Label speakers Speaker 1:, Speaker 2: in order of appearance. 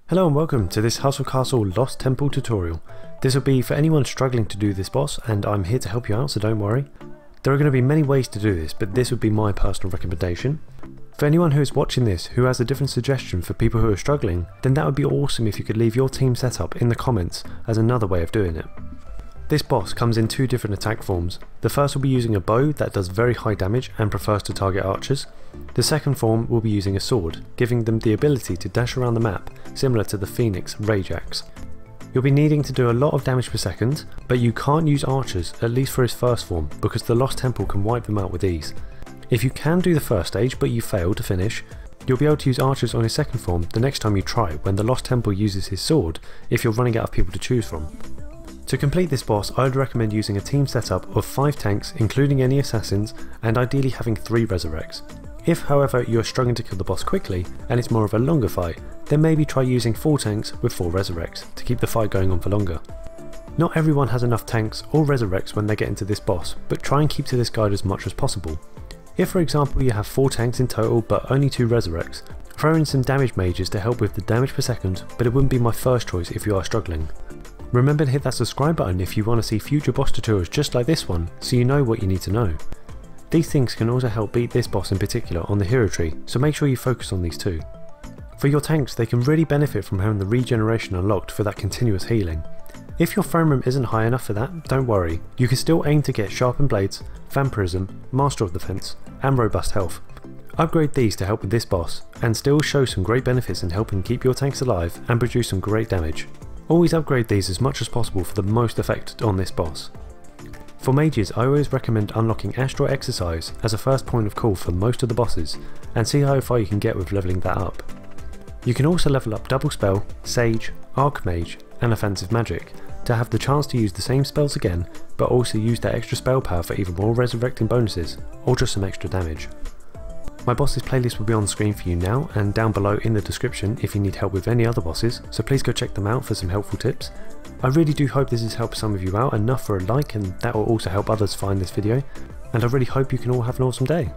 Speaker 1: Hello and welcome to this Hustle Castle Lost Temple tutorial. This will be for anyone struggling to do this boss, and I'm here to help you out, so don't worry. There are going to be many ways to do this, but this would be my personal recommendation. For anyone who is watching this who has a different suggestion for people who are struggling, then that would be awesome if you could leave your team setup in the comments as another way of doing it. This boss comes in two different attack forms. The first will be using a bow that does very high damage and prefers to target archers. The second form will be using a sword, giving them the ability to dash around the map, similar to the Phoenix Rage Axe. You'll be needing to do a lot of damage per second, but you can't use archers, at least for his first form, because the Lost Temple can wipe them out with ease. If you can do the first stage but you fail to finish, you'll be able to use archers on his second form the next time you try when the Lost Temple uses his sword, if you're running out of people to choose from. To complete this boss, I would recommend using a team setup of 5 tanks including any assassins, and ideally having 3 resurrects. If however you are struggling to kill the boss quickly and it's more of a longer fight, then maybe try using 4 tanks with 4 resurrects to keep the fight going on for longer. Not everyone has enough tanks or resurrects when they get into this boss, but try and keep to this guide as much as possible. If for example you have 4 tanks in total but only 2 resurrects, throw in some damage mages to help with the damage per second, but it wouldn't be my first choice if you are struggling. Remember to hit that subscribe button if you want to see future boss tutorials just like this one, so you know what you need to know. These things can also help beat this boss in particular on the hero tree, so make sure you focus on these too. For your tanks, they can really benefit from having the regeneration unlocked for that continuous healing. If your frame rate isn't high enough for that, don't worry, you can still aim to get sharpened blades, vampirism, master of defense, and robust health. Upgrade these to help with this boss, and still show some great benefits in helping keep your tanks alive and produce some great damage. Always upgrade these as much as possible for the most effect on this boss. For mages, I always recommend unlocking Astral Exercise as a first point of call for most of the bosses, and see how far you can get with leveling that up. You can also level up Double Spell, Sage, Archmage, and Offensive Magic to have the chance to use the same spells again, but also use that extra spell power for even more resurrecting bonuses, or just some extra damage. My bosses playlist will be on screen for you now and down below in the description if you need help with any other bosses, so please go check them out for some helpful tips. I really do hope this has helped some of you out enough for a like, and that will also help others find this video, and I really hope you can all have an awesome day.